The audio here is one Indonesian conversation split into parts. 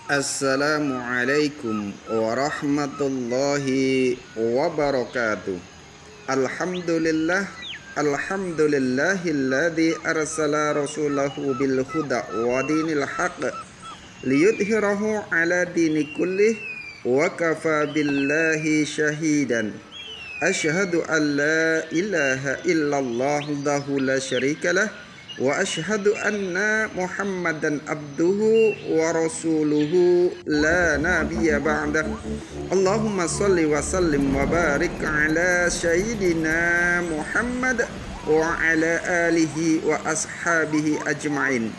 Assalamualaikum warahmatullahi wabarakatuh. Alhamdulillah, alhamdulillahilladzi arsala rasulahu bil huda wa dinil haqq liyudhhirahu ala dini kullih wa kafa billahi syahidan. Asyhadu an la ilaha illallah wahdahu la syarikalah wa asyhadu anna Muhammadan abduhu wa rasuluhu la nabiyya ba'dah. Allahumma salli wa sallim wa barik ala sayyidina Muhammad wa ala alihi wa ashabihi ajma'in.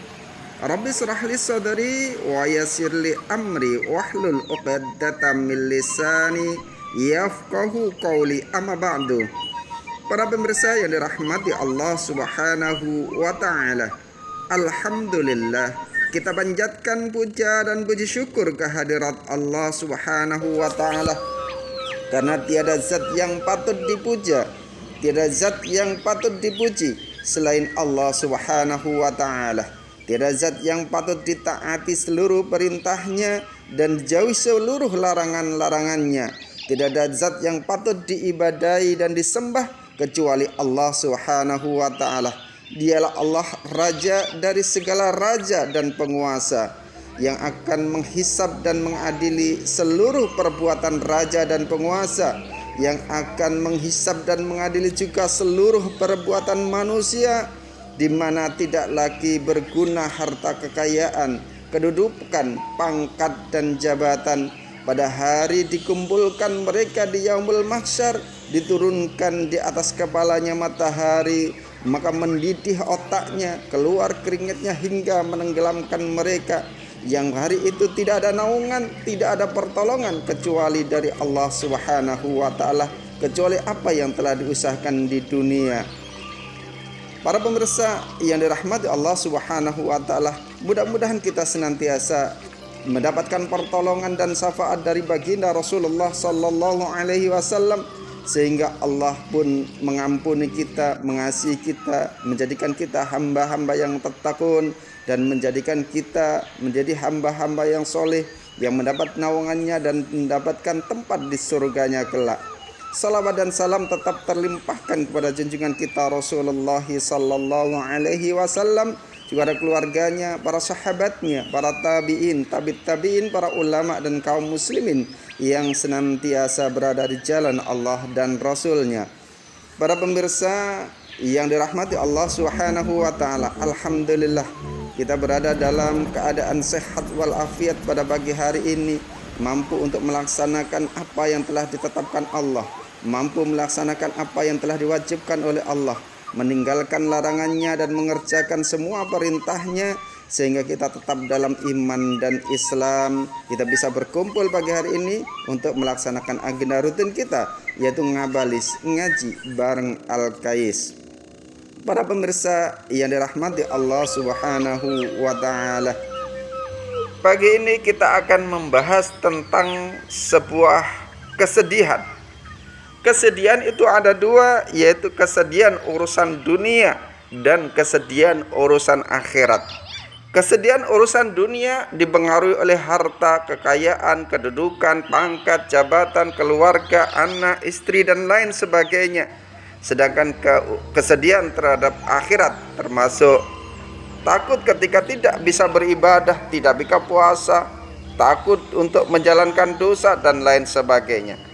Rabbi israh li sadri wa yassir li amri wahlul 'uqdatam min lisani yafqahu qawli, amma ba'du. Para pemirsa yang dirahmati Allah Subhanahu wa taala, alhamdulillah, kita panjatkan puja dan puji syukur kehadirat Allah Subhanahu wa taala, karena tiada zat yang patut dipuja, tiada zat yang patut dipuji selain Allah Subhanahu wa taala. Tiada zat yang patut ditaati seluruh perintahnya dan jauhi seluruh larangan-larangannya. Tidak ada zat yang patut diibadahi dan disembah kecuali Allah Subhanahu wa taala. Dialah Allah, raja dari segala raja dan penguasa, yang akan menghisab dan mengadili seluruh perbuatan raja dan penguasa, yang akan menghisab dan mengadili juga seluruh perbuatan manusia, di mana tidak lagi berguna harta kekayaan, kedudukan, pangkat dan jabatan. Pada hari dikumpulkan mereka di yaumul mahsyar, diturunkan di atas kepalanya matahari, maka mendidih otaknya, keluar keringatnya hingga menenggelamkan mereka. Yang hari itu tidak ada naungan, tidak ada pertolongan kecuali dari Allah Subhanahu wa taala, kecuali apa yang telah diusahakan di dunia. Para pemirsa yang dirahmati Allah Subhanahu wa taala, mudah-mudahan kita senantiasa mendapatkan pertolongan dan syafaat dari baginda Rasulullah sallallahu alaihi wasallam, sehingga Allah pun mengampuni kita, mengasihi kita, menjadikan kita hamba-hamba yang tatkun, dan menjadikan kita menjadi hamba-hamba yang soleh, yang mendapat naungannya dan mendapatkan tempat di surganya kelak. Salawat dan salam tetap terlimpahkan kepada junjungan kita Rasulullah sallallahu alaihi wasallam, juga ada keluarganya, para sahabatnya, para tabi'in, tabi'in, para ulama dan kaum muslimin yang senantiasa berada di jalan Allah dan Rasulnya. Para pemirsa yang dirahmati Allah Subhanahu wa taala, alhamdulillah, kita berada dalam keadaan sehat walafiat pada pagi hari ini, mampu untuk melaksanakan apa yang telah ditetapkan Allah, mampu melaksanakan apa yang telah diwajibkan oleh Allah, meninggalkan larangannya dan mengerjakan semua perintahnya, sehingga kita tetap dalam iman dan Islam. Kita bisa berkumpul pagi hari ini untuk melaksanakan agenda rutin kita, yaitu ngabalis, ngaji bareng Al-Kais. Para pemirsa yang dirahmati Allah Subhanahu wa ta'ala, pagi ini kita akan membahas tentang sebuah kesedihan. Kesedihan itu ada dua, yaitu kesedihan urusan dunia dan kesedihan urusan akhirat. Kesedihan urusan dunia dipengaruhi oleh harta, kekayaan, kedudukan, pangkat, jabatan, keluarga, anak, istri, dan lain sebagainya. Sedangkan kesedihan terhadap akhirat termasuk takut ketika tidak bisa beribadah, tidak bisa puasa, takut untuk menjalankan dosa, dan lain sebagainya.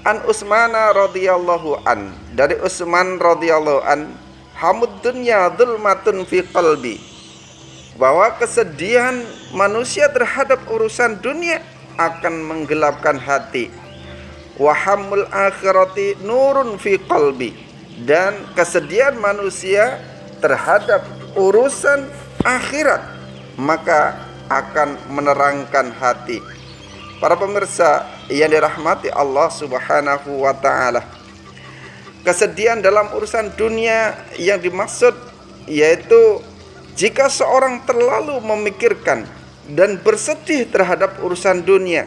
An Utsmana radhiyallahu an, dari Utsman radhiyallahu an, hamud dunya dzulmatun fi qalbi, bahwa kesedihan manusia terhadap urusan dunia akan menggelapkan hati. Wa hammul akhirati nurun fi qalbi, dan kesedihan manusia terhadap urusan akhirat maka akan menerangkan hati. Para pemirsa yang dirahmati Allah Subhanahu wa ta'ala, kesedihan dalam urusan dunia yang dimaksud yaitu jika seorang terlalu memikirkan dan bersedih terhadap urusan dunia,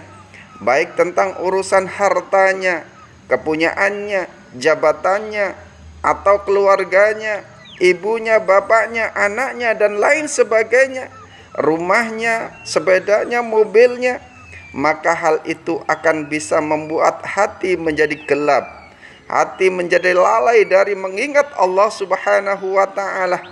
baik tentang urusan hartanya, kepunyaannya, jabatannya, atau keluarganya, ibunya, bapaknya, anaknya, dan lain sebagainya, rumahnya, sepedanya, mobilnya, maka hal itu akan bisa membuat hati menjadi gelap, hati menjadi lalai dari mengingat Allah Subhanahu wa taala.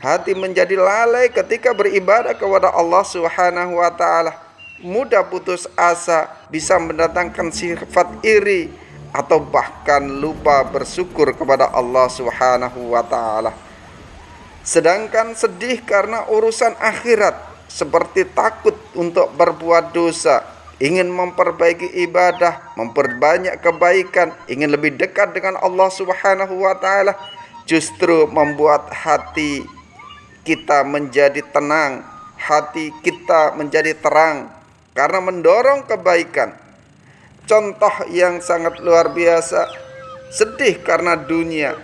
Hati menjadi lalai ketika beribadah kepada Allah Subhanahu wa taala. Mudah putus asa, bisa mendatangkan sifat iri atau bahkan lupa bersyukur kepada Allah Subhanahu wa taala. Sedangkan sedih karena urusan akhirat, seperti takut untuk berbuat dosa, ingin memperbaiki ibadah, memperbanyak kebaikan, ingin lebih dekat dengan Allah Subhanahu wa taala, justru membuat hati kita menjadi tenang, hati kita menjadi terang karena mendorong kebaikan. Contoh yang sangat luar biasa, sedih karena dunia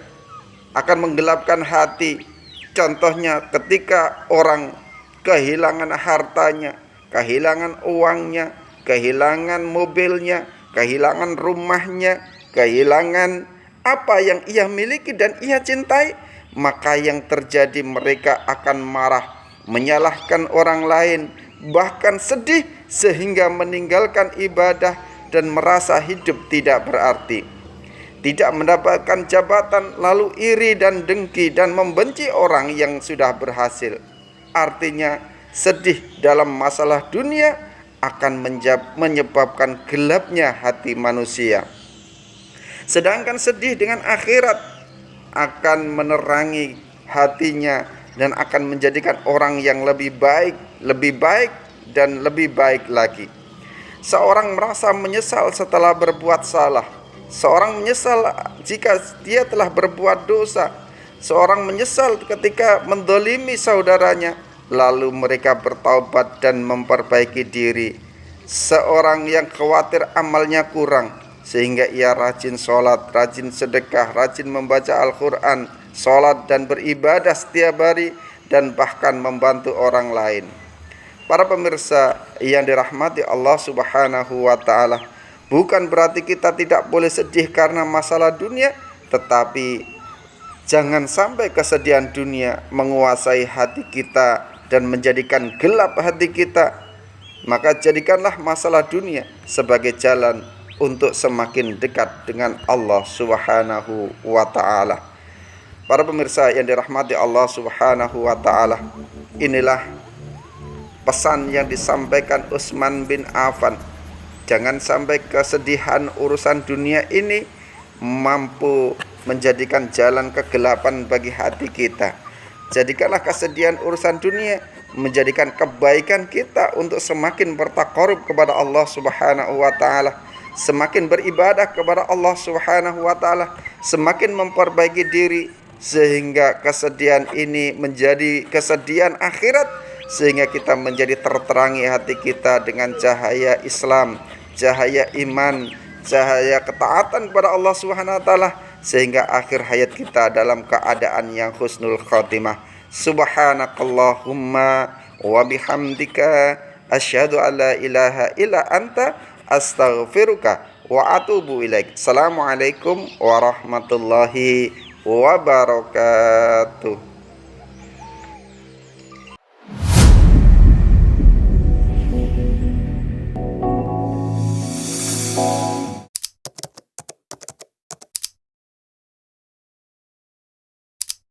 akan menggelapkan hati. Contohnya ketika orang kehilangan hartanya, kehilangan uangnya, kehilangan mobilnya, kehilangan rumahnya, kehilangan apa yang ia miliki dan ia cintai, maka yang terjadi mereka akan marah, menyalahkan orang lain, bahkan sedih sehingga meninggalkan ibadah dan merasa hidup tidak berarti. Tidak mendapatkan jabatan lalu iri dan dengki dan membenci orang yang sudah berhasil. Artinya sedih dalam masalah dunia akan menyebabkan gelapnya hati manusia. Sedangkan sedih dengan akhirat akan menerangi hatinya dan akan menjadikan orang yang lebih baik dan lebih baik lagi. Seorang merasa menyesal setelah berbuat salah. Seorang menyesal jika dia telah berbuat dosa. Seorang menyesal ketika mendolimi saudaranya, lalu mereka bertaubat dan memperbaiki diri. Seorang yang khawatir amalnya kurang, sehingga ia rajin sholat, rajin sedekah, rajin membaca Al-Quran, sholat dan beribadah setiap hari, dan bahkan membantu orang lain. Para pemirsa yang dirahmati Allah Subhanahu wa ta'ala, bukan berarti kita tidak boleh sedih karena masalah dunia, tetapi jangan sampai kesedihan dunia menguasai hati kita dan menjadikan gelap hati kita. Maka jadikanlah masalah dunia sebagai jalan untuk semakin dekat dengan Allah Subhanahu wa ta'ala. Para pemirsa yang dirahmati Allah Subhanahu wa ta'ala, inilah pesan yang disampaikan Utsman bin Affan. Jangan sampai kesedihan urusan dunia ini mampu menjadikan jalan kegelapan bagi hati kita. Jadikanlah kesedihan urusan dunia menjadikan kebaikan kita untuk semakin bertaqarrub kepada Allah Subhanahu wa ta'ala, semakin beribadah kepada Allah Subhanahu wa ta'ala, semakin memperbaiki diri, sehingga kesedihan ini menjadi kesedihan akhirat, sehingga kita menjadi terterangi hati kita dengan cahaya Islam, cahaya iman, cahaya ketaatan kepada Allah Subhanahu wa ta'ala, sehingga akhir hayat kita dalam keadaan yang husnul khatimah. Subhanakallahumma wa bihamdika asyhadu an la ilaha illa anta astaghfiruka wa atubu ilaik. Assalamualaikum warahmatullahi wabarakatuh.